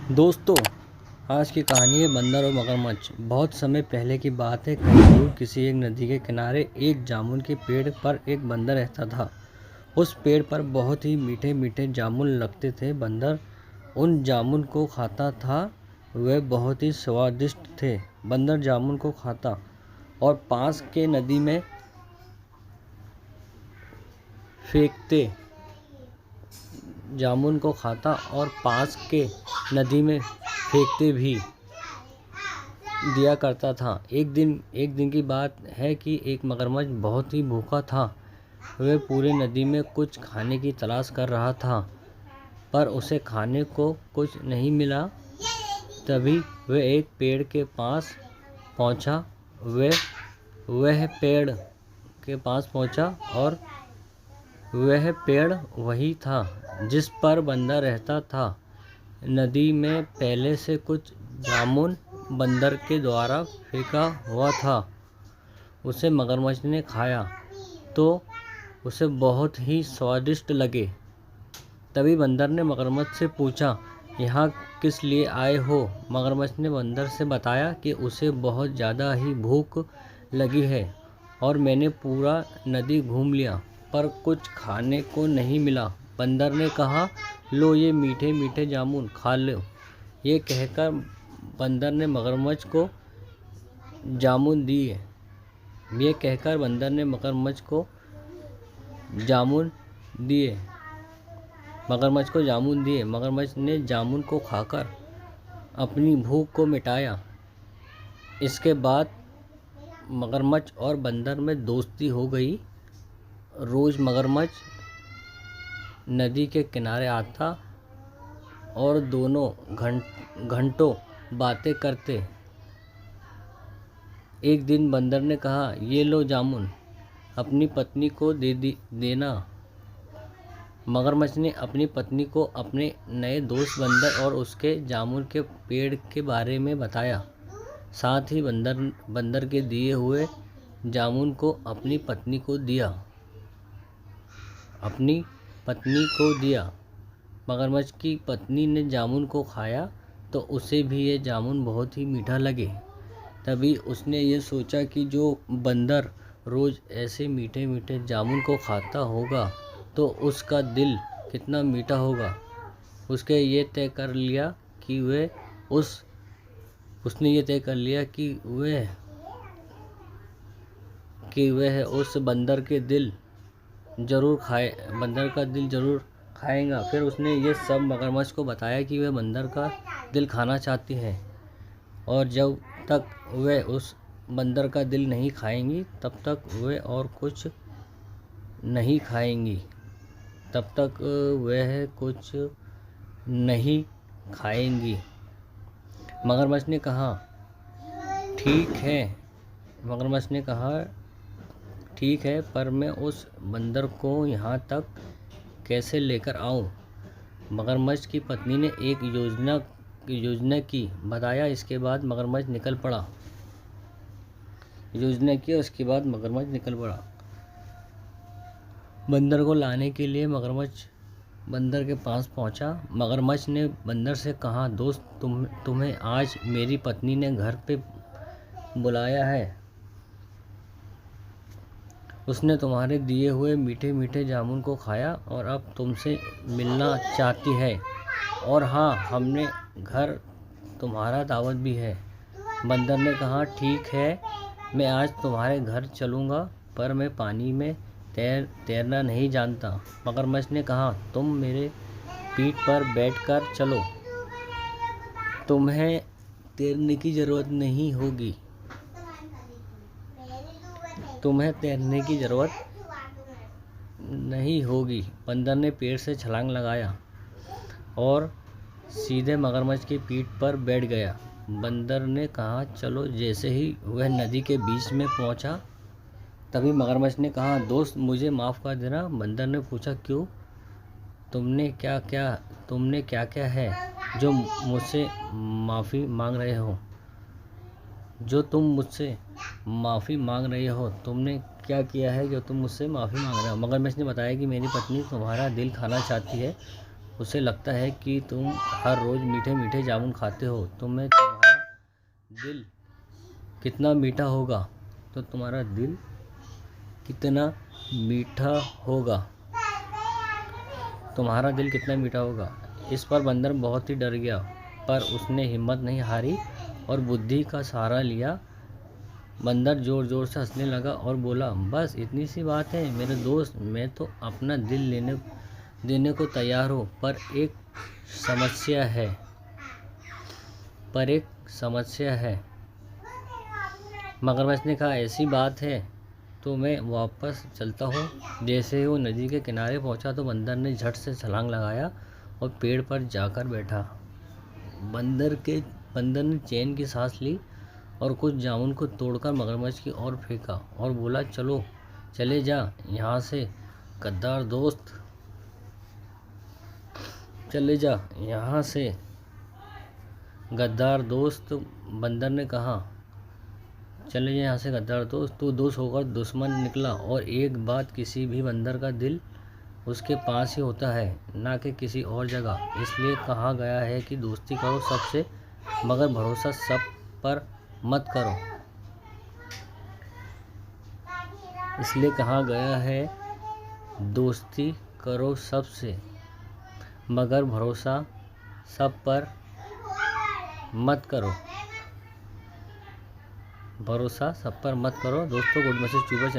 दोस्तों, आज की कहानी है बंदर और मगरमच्छ। बहुत समय पहले की बात है। कहीं दूर किसी एक नदी के किनारे एक जामुन के पेड़ पर एक बंदर रहता था। उस पेड़ पर बहुत ही मीठे मीठे जामुन लगते थे। बंदर उन जामुन को खाता था। वे बहुत ही स्वादिष्ट थे। बंदर जामुन को खाता और पास के नदी में फेंकते जामुन को खाता और पास के नदी में फेंकते भी दिया करता था। एक दिन की बात है कि एक मगरमच्छ बहुत ही भूखा था। वह पूरे नदी में कुछ खाने की तलाश कर रहा था, पर उसे खाने को कुछ नहीं मिला। तभी वह एक पेड़ के पास पहुंचा। वह पेड़ के पास पहुंचा और वह पेड़ वही था जिस पर बंदर रहता था। नदी में पहले से कुछ जामुन बंदर के द्वारा फेंका हुआ था। उसे मगरमच्छ ने खाया तो उसे बहुत ही स्वादिष्ट लगे। तभी बंदर ने मगरमच्छ से पूछा, यहाँ किस लिए आए हो? मगरमच्छ ने बंदर से बताया कि उसे बहुत ज़्यादा ही भूख लगी है और मैंने पूरा नदी घूम लिया, पर कुछ खाने को नहीं मिला। बंदर ने कहा, लो ये मीठे मीठे जामुन खा लो। ये कहकर बंदर ने मगरमच्छ को जामुन दिए। मगरमच्छ को जामुन दिए। मगरमच्छ ने जामुन को खाकर अपनी भूख को मिटाया। इसके बाद मगरमच्छ और बंदर में दोस्ती हो गई। रोज़ मगरमच्छ नदी के किनारे आता और दोनों घंटों बातें करते। एक दिन बंदर ने कहा, ये लो जामुन, अपनी पत्नी को देना। मगरमच्छ ने अपनी पत्नी को अपने नए दोस्त बंदर और उसके जामुन के पेड़ के बारे में बताया। साथ ही बंदर के दिए हुए जामुन को अपनी पत्नी को दिया। मगरमच्छ की पत्नी ने जामुन को खाया तो उसे भी ये जामुन बहुत ही मीठा लगे। तभी उसने ये सोचा कि जो बंदर रोज़ ऐसे मीठे मीठे जामुन को खाता होगा तो उसका दिल कितना मीठा होगा। उसने ये तय कर लिया कि वह उस बंदर का दिल जरूर खाएगा। फिर उसने ये सब मगरमच्छ को बताया कि वह बंदर का दिल खाना चाहती है और जब तक वह उस बंदर का दिल नहीं खाएंगी तब तक वह और कुछ नहीं खाएंगी। मगरमच्छ ने कहा, ठीक है, पर मैं उस बंदर को यहाँ तक कैसे लेकर आऊँ? मगरमच्छ की पत्नी ने एक योजना की बताया। इसके बाद मगरमच्छ निकल पड़ा। बंदर को लाने के लिए मगरमच्छ बंदर के पास पहुंचा। मगरमच्छ ने बंदर से कहा, दोस्त, तुम्हें आज मेरी पत्नी ने घर पे बुलाया है। उसने तुम्हारे दिए हुए मीठे मीठे जामुन को खाया और अब तुमसे मिलना चाहती है। और हाँ, हमने घर तुम्हारा दावत भी है। बंदर ने कहा, ठीक है, मैं आज तुम्हारे घर चलूँगा, पर मैं पानी में तैरना नहीं जानता। मगरमच्छ ने कहा, तुम मेरे पीठ पर बैठकर चलो, तुम्हें तैरने की ज़रूरत नहीं होगी। बंदर ने पेड़ से छलांग लगाया और सीधे मगरमच्छ की पीठ पर बैठ गया। बंदर ने कहा, चलो। जैसे ही वह नदी के बीच में पहुंचा, तभी मगरमच्छ ने कहा, दोस्त, मुझे माफ़ कर देना। बंदर ने पूछा, क्यों? तुमने क्या क्या है जो मुझसे माफ़ी मांग रहे हो? तुमने क्या किया है जो तुम मुझसे माफ़ी मांग रहे हो? मगरमच्छ ने बताया कि मेरी पत्नी तुम्हारा दिल खाना चाहती है उसे लगता है कि तुम हर रोज़ मीठे मीठे जामुन खाते हो, तुम्हारा दिल कितना मीठा होगा। तो तुम्हारा दिल कितना मीठा होगा, तुम्हारा दिल कितना मीठा होगा। इस पर बंदर बहुत ही डर गया, पर उसने हिम्मत नहीं हारी और बुद्धि का सहारा लिया। बंदर ज़ोर ज़ोर से हंसने लगा और बोला, बस इतनी सी बात है मेरे दोस्त, मैं तो अपना दिल देने को तैयार हूँ, पर एक समस्या है। मगरमच्छ ने कहा, ऐसी बात है तो मैं वापस चलता हूँ। जैसे ही वो नदी के किनारे पहुँचा तो बंदर ने झट से छलांग लगाया और पेड़ पर जाकर बैठा। बंदर ने चैन की सांस ली और कुछ जामुन को तोड़कर मगरमच्छ की ओर फेंका और बोला, चले जा यहाँ से गद्दार दोस्त, चले जा यहाँ से गद्दार दोस्त। बंदर ने कहा, चले जा यहाँ से गद्दार दोस्त, तू दोस्त होकर दुश्मन निकला। और एक बात, किसी भी बंदर का दिल उसके पास ही होता है, ना कि किसी और जगह। इसलिए कहा गया है कि दोस्ती करो सबसे, मगर भरोसा सब पर मत करो। इसलिए कहा गया है, दोस्ती करो सबसे, मगर भरोसा सब पर मत करो। दोस्तों, गुड मैसेज ट्यूबर